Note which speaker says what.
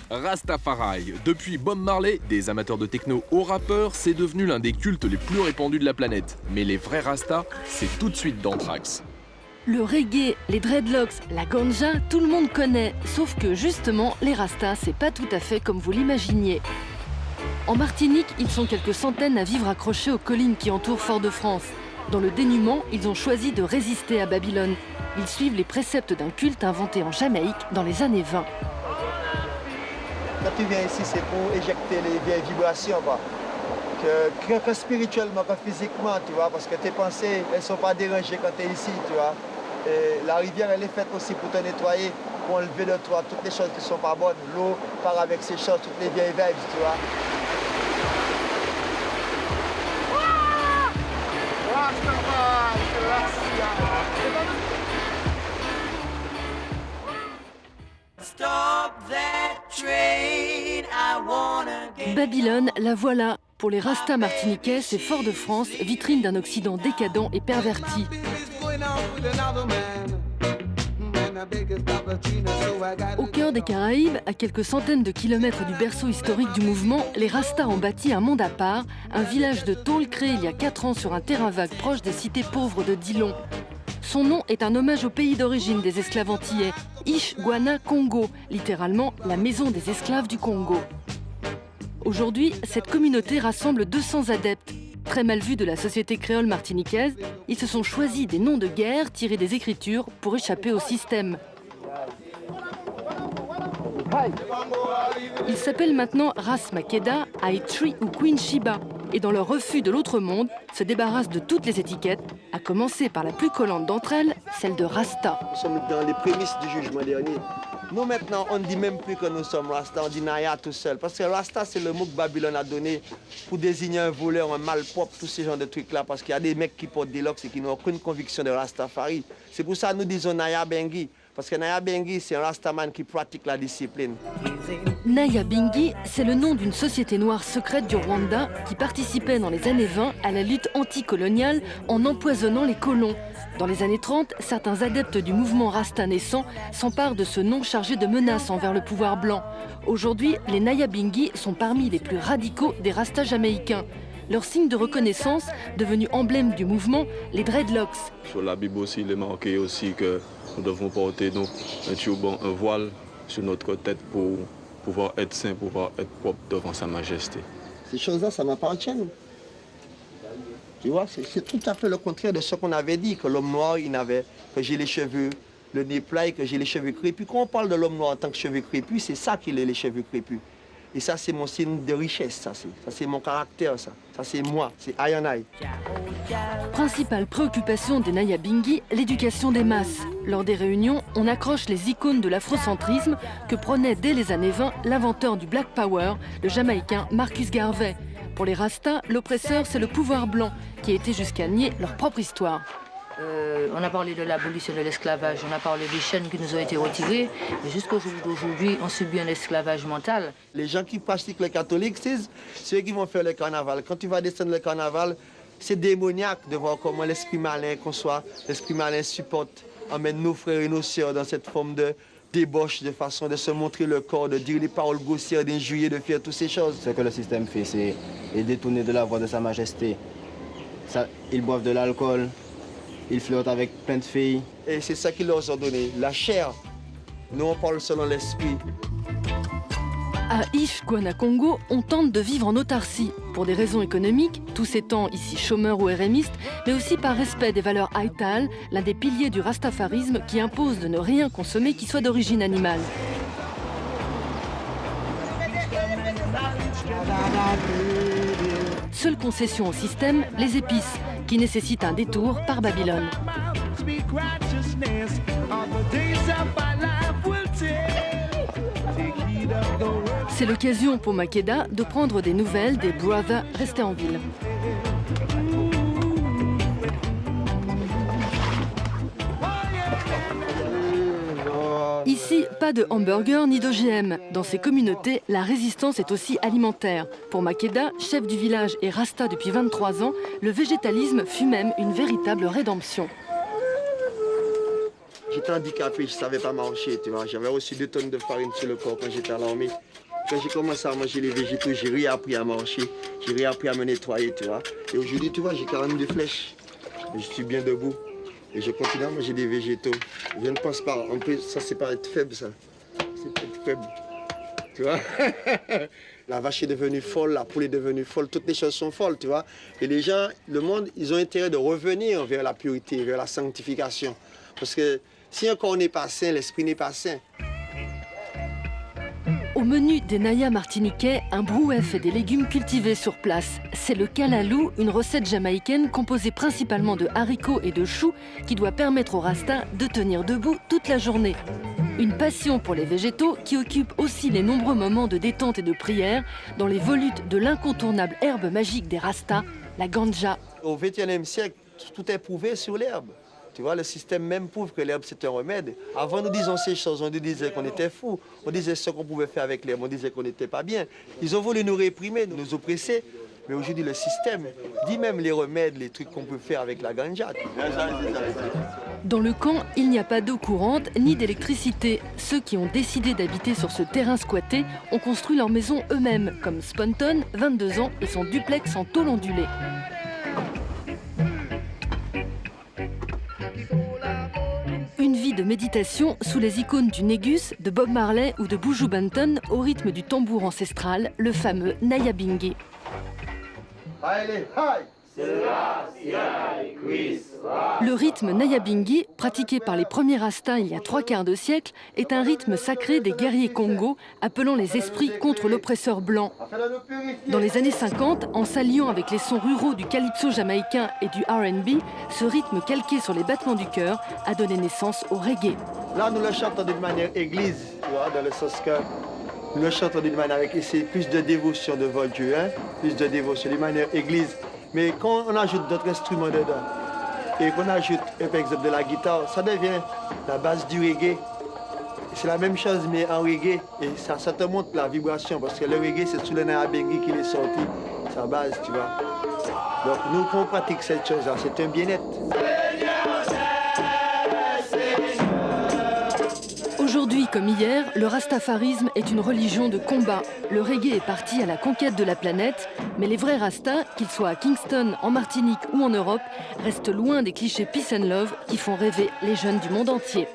Speaker 1: Rastafari. Depuis Bob Marley, des amateurs de techno aux rappeurs, c'est devenu l'un des cultes les plus répandus de la planète. Mais les vrais Rastas, c'est tout de suite d'Anthrax.
Speaker 2: Le reggae, les dreadlocks, la ganja, tout le monde connaît. Sauf que justement, les Rastas, c'est pas tout à fait comme vous l'imaginiez. En Martinique, ils sont quelques centaines à vivre accrochés aux collines qui entourent Fort-de-France. Dans le dénuement, ils ont choisi de résister à Babylone. Ils suivent les préceptes d'un culte inventé en Jamaïque dans les années 20.
Speaker 3: Quand tu viens ici, c'est pour éjecter les vieilles vibrations, quoi. Que spirituellement, que physiquement, tu vois, parce que tes pensées, elles ne sont pas dérangées quand tu es ici, tu vois. Et la rivière, elle est faite aussi pour te nettoyer, pour enlever de toi toutes les choses qui ne sont pas bonnes. L'eau part avec ces choses, toutes les vieilles vibes, tu vois.
Speaker 2: Babylone, la voilà. Pour les Rastas martiniquais, c'est Fort-de-France, vitrine d'un Occident décadent et perverti. Au cœur des Caraïbes, à quelques centaines de kilomètres du berceau historique du mouvement, les Rastas ont bâti un monde à part, un village de tôle créé il y a 4 ans sur un terrain vague proche des cités pauvres de Dillon. Son nom est un hommage au pays d'origine des esclaves antillais, Ishguana Congo, littéralement la maison des esclaves du Congo. Aujourd'hui, cette communauté rassemble 200 adeptes. Très mal vus de la société créole martiniquaise, ils se sont choisis des noms de guerre tirés des Écritures pour échapper au système. Ils s'appellent maintenant Ras Makeda, Aitri ou Queen Shiba. Et dans leur refus de l'autre monde, se débarrassent de toutes les étiquettes, à commencer par la plus collante d'entre elles, celle de Rasta.
Speaker 3: Nous sommes dans les prémices du jugement dernier. Nous maintenant, on ne dit même plus que nous sommes Rasta, on dit Naya tout seul. Parce que Rasta, c'est le mot que Babylone a donné pour désigner un voleur, un malpropre, tous ces genres de trucs-là. Parce qu'il y a des mecs qui portent des locks et qui n'ont aucune conviction de Rastafari. C'est pour ça que nous disons Naya Bengi. Parce que Naya Bengi, c'est un Rastaman qui pratique la discipline.
Speaker 2: Naya Bingi, c'est le nom d'une société noire secrète du Rwanda qui participait dans les années 20 à la lutte anticoloniale en empoisonnant les colons. Dans les années 30, certains adeptes du mouvement Rasta naissant s'emparent de ce nom chargé de menaces envers le pouvoir blanc. Aujourd'hui, les Naya Bingi sont parmi les plus radicaux des Rastas jamaïcains. Leur signe de reconnaissance, devenu emblème du mouvement, les dreadlocks.
Speaker 4: Sur la Bible aussi, il est marqué aussi que nous devons porter donc un turban, un voile sur notre tête pour pouvoir être saint, pouvoir être propre devant sa majesté.
Speaker 3: Ces choses-là, ça m'appartient. Tu vois, c'est tout à fait le contraire de ce qu'on avait dit, que l'homme noir, que j'ai les cheveux, le nez plat et que j'ai les cheveux crépus. Quand on parle de l'homme noir en tant que cheveux crépus, c'est ça qu'il a les cheveux crépus. Et ça, c'est mon signe de richesse, ça c'est mon caractère, ça c'est moi, c'est I and I.
Speaker 2: Principale préoccupation des Naya Bingi, l'éducation des masses. Lors des réunions, on accroche les icônes de l'afrocentrisme que prônait dès les années 20 l'inventeur du Black Power, le Jamaïcain Marcus Garvey. Pour les Rastas, l'oppresseur, c'est le pouvoir blanc, qui a été jusqu'à nier leur propre histoire.
Speaker 5: On a parlé de l'abolition de l'esclavage, on a parlé des chaînes qui nous ont été retirées, mais jusqu'au jour d'aujourd'hui, on subit un esclavage mental.
Speaker 3: Les gens qui pratiquent le catholique, c'est ceux qui vont faire le carnaval. Quand tu vas descendre le carnaval, c'est démoniaque de voir comment l'esprit malin conçoit, l'esprit malin supporte, emmène nos frères et nos sœurs dans cette forme de débauche, de façon de se montrer le corps, de dire les paroles grossières, d'injurier, de faire toutes ces choses.
Speaker 6: Ce que le système fait, c'est détourner de la voix de Sa Majesté. Ils boivent de l'alcool. Ils flirtent avec plein de filles.
Speaker 3: Et c'est ça qu'ils leur ont donné, la chair. Nous, on parle selon l'esprit.
Speaker 2: À Ishguana Congo, on tente de vivre en autarcie. Pour des raisons économiques, tous étant ici chômeurs ou RMistes, mais aussi par respect des valeurs Haïtal, l'un des piliers du rastafarisme qui impose de ne rien consommer qui soit d'origine animale. Seule concession au système, les épices, qui nécessitent un détour par Babylone. C'est l'occasion pour Makeda de prendre des nouvelles des brothers restés en ville. Ici, pas de hamburger ni d'OGM. Dans ces communautés, la résistance est aussi alimentaire. Pour Makeda, chef du village et Rasta depuis 23 ans, le végétalisme fut même une véritable rédemption.
Speaker 3: J'étais handicapé, je ne savais pas marcher, tu vois. J'avais reçu 2 tonnes de farine sur le corps quand j'étais à l'armée. Quand j'ai commencé à manger les végétaux, j'ai réappris à marcher, j'ai réappris à me nettoyer, tu vois. Et aujourd'hui, tu vois, j'ai 42 flèches. Et je suis bien debout. Et je continue à manger des végétaux. Je ne pense pas, en plus, ça c'est pas être faible, ça. C'est pas être faible. Tu vois. La vache est devenue folle, la poule est devenue folle, toutes les choses sont folles, tu vois. Et les gens, le monde, ils ont intérêt de revenir vers la pureté, vers la sanctification. Parce que si un corps n'est pas sain, l'esprit n'est pas sain.
Speaker 2: Au menu des Naya martiniquais, un brouef et des légumes cultivés sur place. C'est le kalalou, une recette jamaïcaine composée principalement de haricots et de choux qui doit permettre aux Rastas de tenir debout toute la journée. Une passion pour les végétaux qui occupe aussi les nombreux moments de détente et de prière dans les volutes de l'incontournable herbe magique des Rastas, la ganja.
Speaker 3: Au XXIe siècle, tout est prouvé sur l'herbe. Tu vois, le système même prouve que l'herbe, c'est un remède. Avant, nous disions ces choses, on nous disait qu'on était fous. On disait ce qu'on pouvait faire avec l'herbe, on disait qu'on n'était pas bien. Ils ont voulu nous réprimer, nous oppresser. Mais aujourd'hui, le système dit même les remèdes, les trucs qu'on peut faire avec la ganja.
Speaker 2: Dans le camp, il n'y a pas d'eau courante ni d'électricité. Ceux qui ont décidé d'habiter sur ce terrain squatté ont construit leur maison eux-mêmes, comme Sponton, 22 ans, et son duplex en tôle ondulée. Une vie de méditation sous les icônes du Négus, de Bob Marley ou de Buju Banton au rythme du tambour ancestral, le fameux Nyabinghi. Le rythme Nyabinghi, pratiqué par les premiers Rastas il y a 3/4 de siècle, est un rythme sacré des guerriers Congo, appelant les esprits contre l'oppresseur blanc. Dans les années 50, en s'alliant avec les sons ruraux du calypso jamaïcain et du R&B, ce rythme calqué sur les battements du cœur a donné naissance au reggae.
Speaker 3: Là, nous le chantons d'une manière église, tu vois, dans le sens que nous le chantons d'une manière avec plus de dévotion devant Dieu, hein, plus de dévotion, d'une manière église. Mais quand on ajoute d'autres instruments dedans, et qu'on ajoute, par exemple, de la guitare, ça devient la base du reggae. C'est la même chose, mais en reggae, et ça te montre la vibration, parce que le reggae, c'est sous le Nyabinghi qu'il est sorti, sa base, tu vois. Donc nous, quand on pratique cette chose-là, c'est un bien-être.
Speaker 2: Aujourd'hui comme hier, le rastafarisme est une religion de combat. Le reggae est parti à la conquête de la planète, mais les vrais rastas, qu'ils soient à Kingston, en Martinique ou en Europe, restent loin des clichés peace and love qui font rêver les jeunes du monde entier.